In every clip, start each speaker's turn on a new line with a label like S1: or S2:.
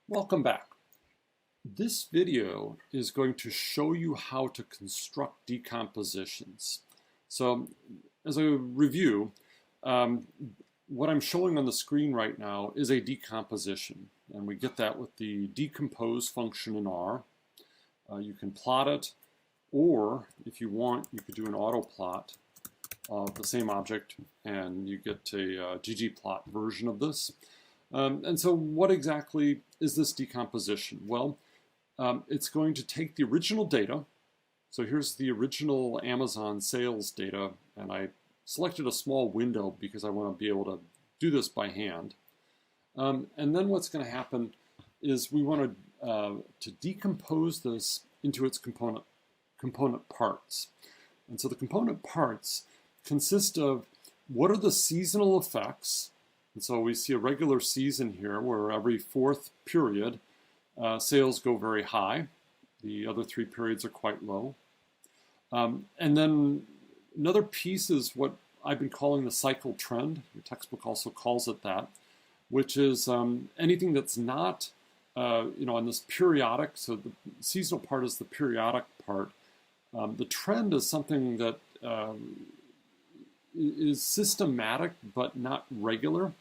S1: Welcome back. This video is going to show you how to construct decompositions. So as a review, what I'm showing on the screen right now is a decomposition, and we get that with the decompose function in R. You can plot it, or if you want, you could do an auto plot of the same object, and you get a ggplot version of this. And so what exactly is this decomposition? Well, it's going to take the original data. So here's the original Amazon sales data, and I selected a small window because I want to be able to do this by hand. And then what's going to happen is we want to decompose this into its component parts. And so the component parts consist of what are the seasonal effects. And so we see a regular season here where every fourth period sales go very high. The other three periods are quite low. And then another piece is what I've been calling the cycle trend. Your textbook also calls it that, which is anything that's not, on this periodic. So the seasonal part is the periodic part. The trend is something that is systematic but not regular.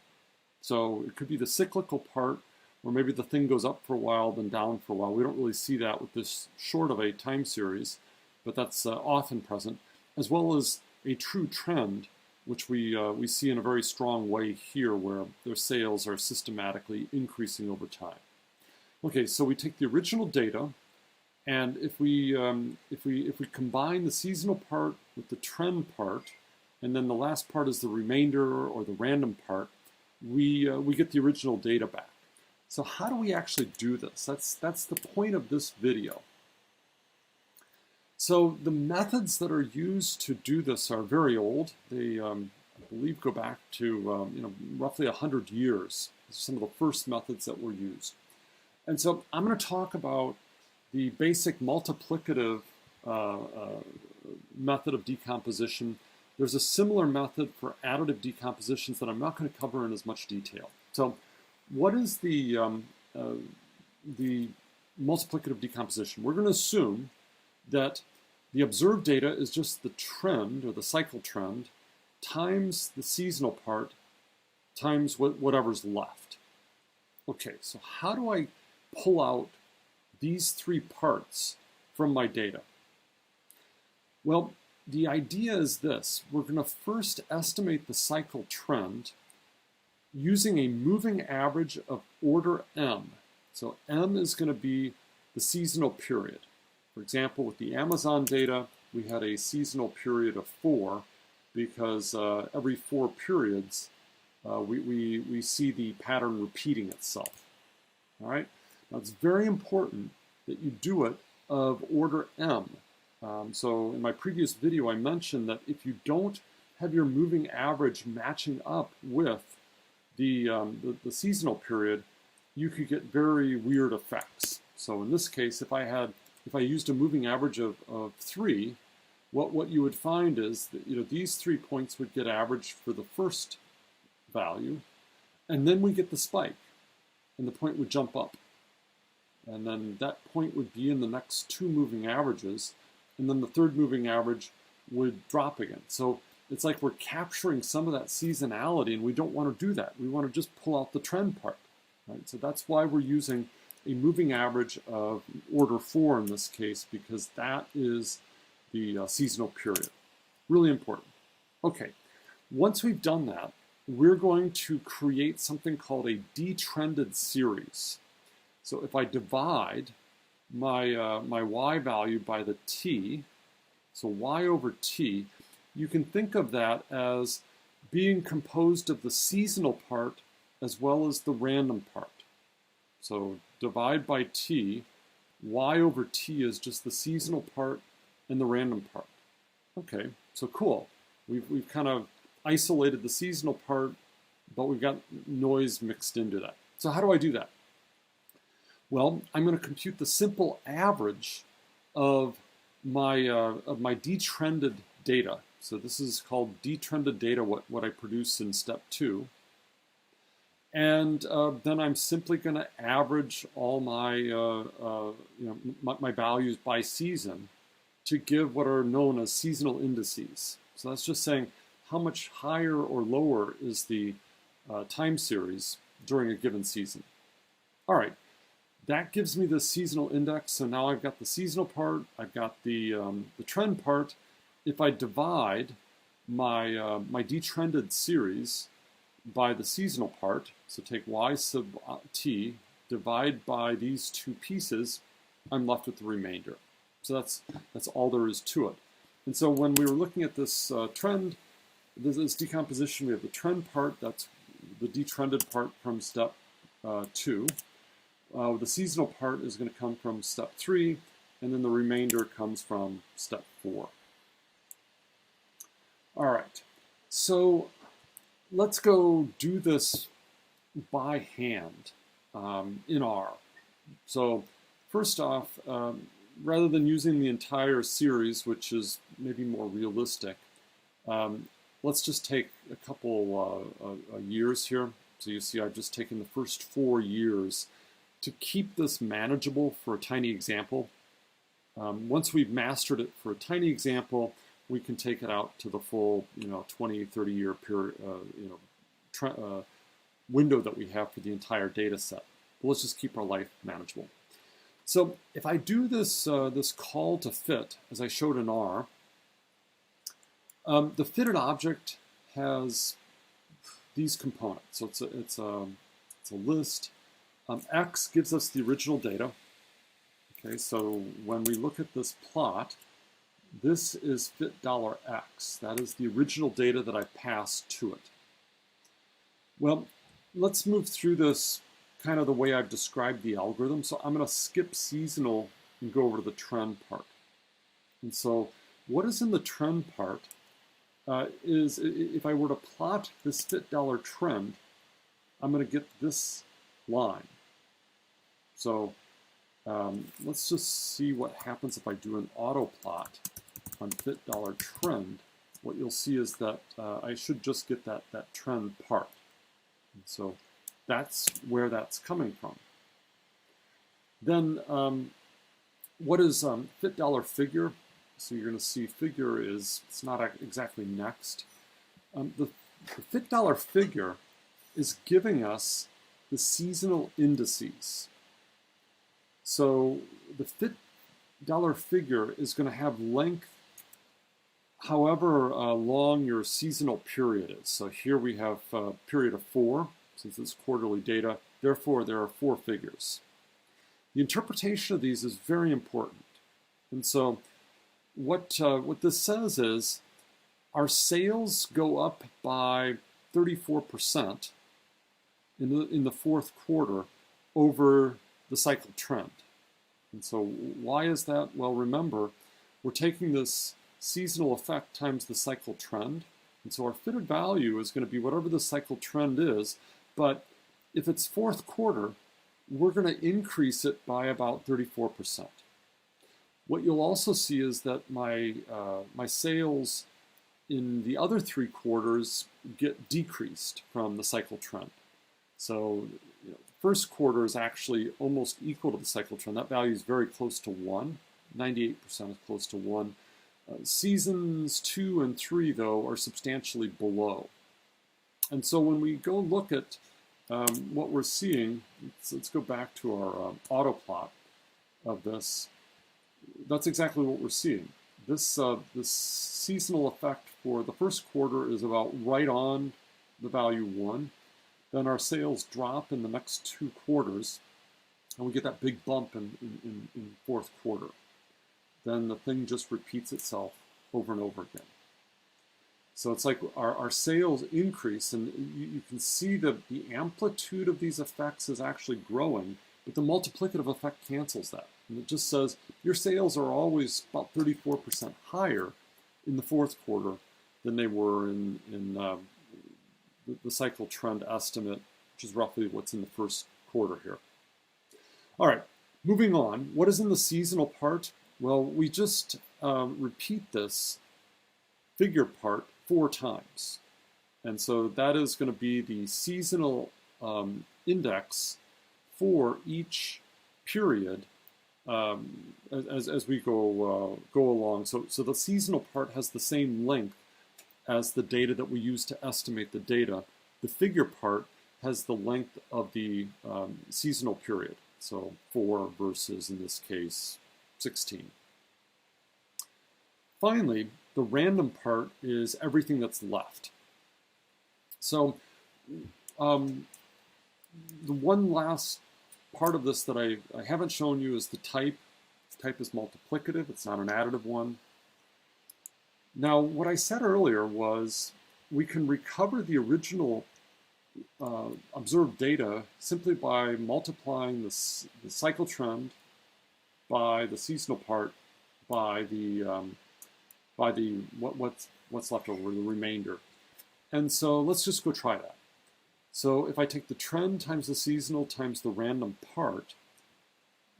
S1: So it could be the cyclical part, or maybe the thing goes up for a while, then down for a while. We don't really see that with this short of a time series, but that's often present, as well as a true trend, which we see in a very strong way here, where their sales are systematically increasing over time. Okay, so we take the original data, and if we combine the seasonal part with the trend part, and then the last part is the remainder or the random part, we get the original data back. So how do we actually do this? That's the point of this video. So the methods that are used to do this are very old. They, I believe, go back to roughly 100 years. These are some of the first methods that were used. And so I'm going to talk about the basic multiplicative method of decomposition. There's a similar method for additive decompositions that I'm not going to cover in as much detail. So what is the multiplicative decomposition? We're going to assume that the observed data is just the trend, or the cycle trend, times the seasonal part, times whatever's left. Okay, so how do I pull out these three parts from my data? Well, the idea is this. We're going to first estimate the cycle trend using a moving average of order m. So m is going to be the seasonal period. For example, with the Amazon data, we had a seasonal period of 4 because every 4 periods we see the pattern repeating itself. All right? Now it's very important that you do it of order m. So in my previous video, I mentioned that if you don't have your moving average matching up with the seasonal period, you could get very weird effects. So in this case, if I used a moving average of 3, what you would find is that these 3 points would get averaged for the first value, and then we get the spike, and the point would jump up. And then that point would be in the next 2 moving averages, and then the third moving average would drop again. So it's like we're capturing some of that seasonality, and we don't want to do that. We want to just pull out the trend part. Right? So that's why we're using a moving average of order 4 in this case, because that is the seasonal period. Really important. Okay, once we've done that, we're going to create something called a detrended series. So if I divide my y value by the t, so y over t, you can think of that as being composed of the seasonal part as well as the random part. So divide by t, y over t is just the seasonal part and the random part. Okay, so cool. We've kind of isolated the seasonal part, but we've got noise mixed into that. So how do I do that? Well, I'm going to compute the simple average of my detrended data. So this is called detrended data, what I produce in step 2. And then I'm simply going to average all my, my values by season to give what are known as seasonal indices. So that's just saying how much higher or lower is the time series during a given season. All right, that gives me the seasonal index. So now I've got the seasonal part, I've got the trend part. If I divide my, my detrended series by the seasonal part, so take y sub t, divide by these two pieces, I'm left with the remainder. So that's all there is to it. And so when we were looking at this trend, this decomposition, we have the trend part, that's the detrended part from step 2. The seasonal part is going to come from step 3, and then the remainder comes from step 4. All right, so let's go do this by hand in R. So first off, rather than using the entire series, which is maybe more realistic, let's just take a couple years here. So you see I've just taken the first 4 years to keep this manageable for a tiny example. Once we've mastered it for a tiny example, we can take it out to the full, 20, 30-year period, window that we have for the entire data set. But let's just keep our life manageable. So if I do this, this call to fit, as I showed in R, the fitted object has these components. So it's a list. X gives us the original data. Okay, so when we look at this plot, this is fit $x. That is the original data that I passed to it. Well, let's move through this kind of the way I've described the algorithm. So I'm going to skip seasonal and go over to the trend part. And so what is in the trend part is if I were to plot this fit $trend, I'm going to get this line. So let's just see what happens if I do an auto plot on fit $trend. What you'll see is that I should just get that trend part. And so that's where that's coming from. Then what is fit $figure? So you're going to see figure is, it's not exactly next. The fit $figure is giving us the seasonal indices. So the fit $figure is going to have length however long your seasonal period is. So here we have a period of 4, since it's quarterly data, therefore there are 4 figures. The interpretation of these is very important. And so what this says is our sales go up by 34% in the fourth quarter over the cycle trend. And so why is that? Well, remember, we're taking this seasonal effect times the cycle trend. And so our fitted value is going to be whatever the cycle trend is. But if it's fourth quarter, we're going to increase it by about 34%. What you'll also see is that my sales in the other 3 quarters get decreased from the cycle trend. So first quarter is actually almost equal to the cycle trend. That value is very close to 1. 98% is close to 1. Seasons 2 and 3, though, are substantially below. And so when we go look at what we're seeing, let's go back to our auto plot of this. That's exactly what we're seeing. This seasonal effect for the first quarter is about right on the value 1. Then our sales drop in the next 2 quarters, and we get that big bump in fourth quarter. Then the thing just repeats itself over and over again. So it's like our sales increase, and you can see that the amplitude of these effects is actually growing, but the multiplicative effect cancels that. And it just says your sales are always about 34% higher in the fourth quarter than they were in the cycle trend estimate, which is roughly what's in the first quarter here. All right, moving on. What is in the seasonal part? Well, we just repeat this figure part 4 times. And so that is going to be the seasonal index for each period as we go along. So the seasonal part has the same length as the data that we use to estimate the data. The figure part has the length of the seasonal period. So 4 versus, in this case, 16. Finally, the random part is everything that's left. So the one last part of this that I haven't shown you is the type. The type is multiplicative. It's not an additive one. Now, what I said earlier was we can recover the original observed data simply by multiplying the cycle trend by the seasonal part by the what's left over, the remainder. And so let's just go try that. So if I take the trend times the seasonal times the random part,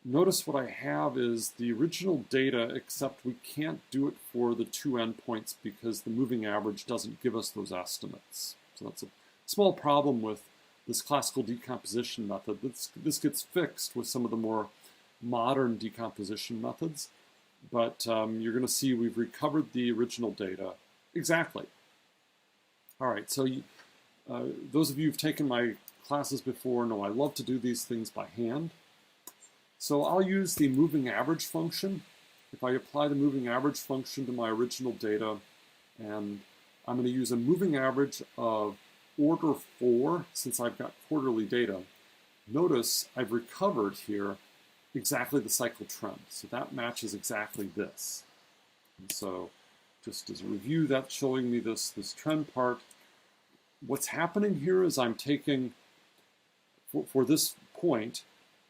S1: notice what I have is the original data, except we can't do it for the two endpoints because the moving average doesn't give us those estimates. So that's a small problem with this classical decomposition method. This gets fixed with some of the more modern decomposition methods, but you're going to see we've recovered the original data exactly. All right, so those of you who've taken my classes before know I love to do these things by hand. So I'll use the moving average function. If I apply the moving average function to my original data, and I'm going to use a moving average of order 4 since I've got quarterly data. Notice I've recovered here exactly the cycle trend. So that matches exactly this. And so just as a review, that's showing me this trend part. What's happening here is I'm taking, for this point,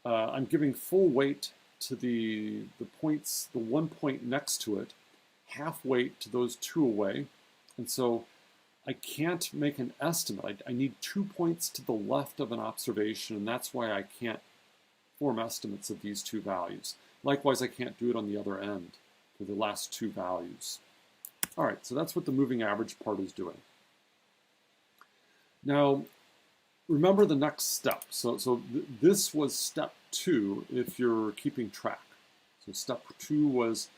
S1: I'm giving full weight to the points, the 1 point next to it, half weight to those 2 away. And so I can't make an estimate. I need 2 points to the left of an observation, and that's why I can't form estimates of these 2 values. Likewise, I can't do it on the other end for the last 2 values. All right, so that's what the moving average part is doing. Now, remember the next step. So this was step 2 if you're keeping track. So step 2 was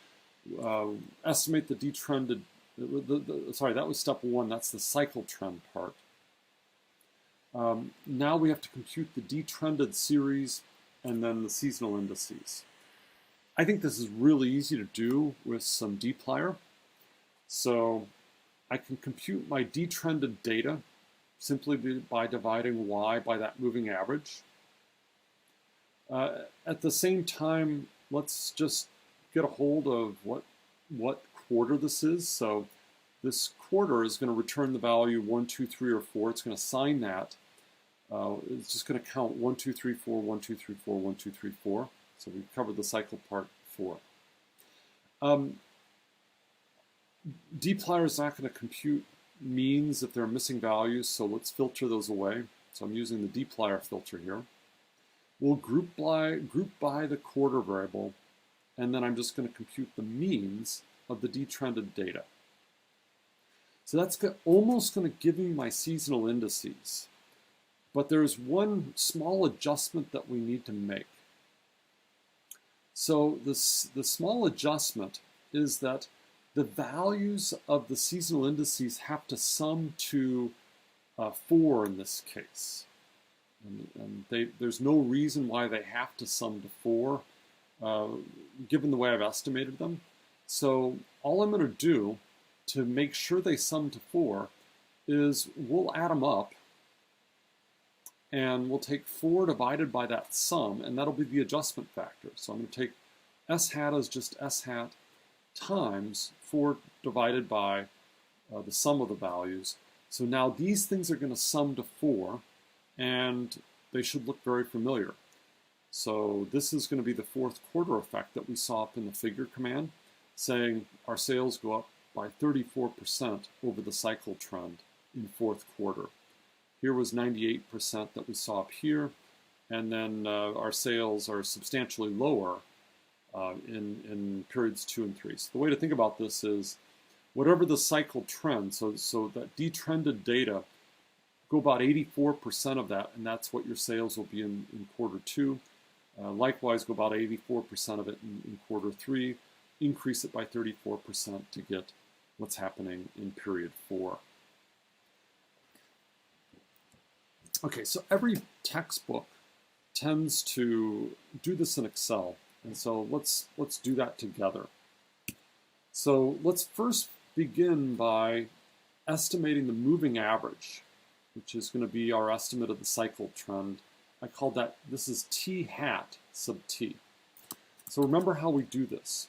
S1: estimate the detrended. Sorry, that was step 1. That's the cycle trend part. Now we have to compute the detrended series and then the seasonal indices. I think this is really easy to do with some dplyr. So I can compute my detrended data simply by dividing y by that moving average. At the same time, let's just get a hold of what quarter this is. So this quarter is going to return the value 1, 2, 3, or 4. It's going to assign that. It's just going to count 1, 2, 3, 4, 1, 2, 3, 4, 1, 2, 3, 4. So we've covered the cycle part 4. dplyr is not going to compute means if there are missing values, so let's filter those away. So I'm using the dplyr filter here. We'll group by the quarter variable, and then I'm just going to compute the means of the detrended data. So that's almost going to give me my seasonal indices. But there's one small adjustment that we need to make. So the small adjustment is that the values of the seasonal indices have to sum to 4 in this case. And there's no reason why they have to sum to 4, given the way I've estimated them. So all I'm going to do to make sure they sum to 4 is we'll add them up, and we'll take 4 divided by that sum, and that'll be the adjustment factor. So I'm going to take s hat as just s hat times 4 divided by the sum of the values. So now these things are going to sum to 4, and they should look very familiar. So this is going to be the 4th quarter effect that we saw up in the figure command, saying our sales go up by 34% over the cycle trend in 4th quarter. Here was 98% that we saw up here, and then our sales are substantially lower in periods 2 and 3. So the way to think about this is whatever the cycle trend, so that detrended data go about 84% of that, and that's what your sales will be in quarter 2. Likewise, go about 84% of it in quarter 3. Increase it by 34% to get what's happening in period 4. Okay, so every textbook tends to do this in Excel, and so let's do that together. So let's first begin by estimating the moving average, which is going to be our estimate of the cycle trend. I call that, this is T hat sub T. So remember how we do this.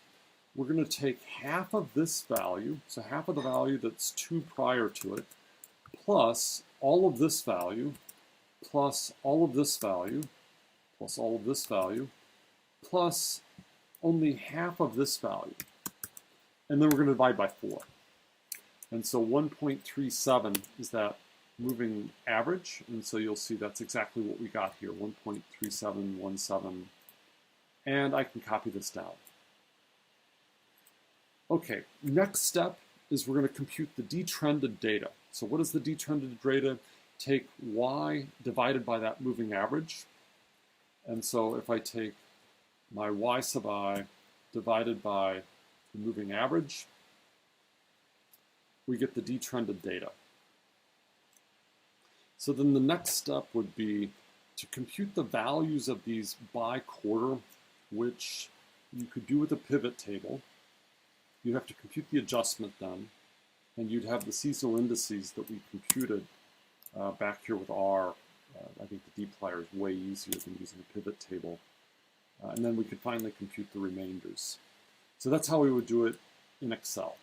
S1: We're going to take half of this value, so half of the value that's 2 prior to it, plus all of this value, plus all of this value, plus all of this value, plus only half of this value. And then we're going to divide by 4. And so 1.37 is that moving average, and so you'll see that's exactly what we got here, 1.3717. And I can copy this down. Okay, next step is we're going to compute the detrended data. So what is the detrended data? Take y divided by that moving average. And so if I take my y sub I divided by the moving average, we get the detrended data. So then the next step would be to compute the values of these by quarter, which you could do with a pivot table. You'd have to compute the adjustment then, and you'd have the seasonal indices that we computed back here with R. I think the dplyr is way easier than using a pivot table. And then we could finally compute the remainders. So that's how we would do it in Excel.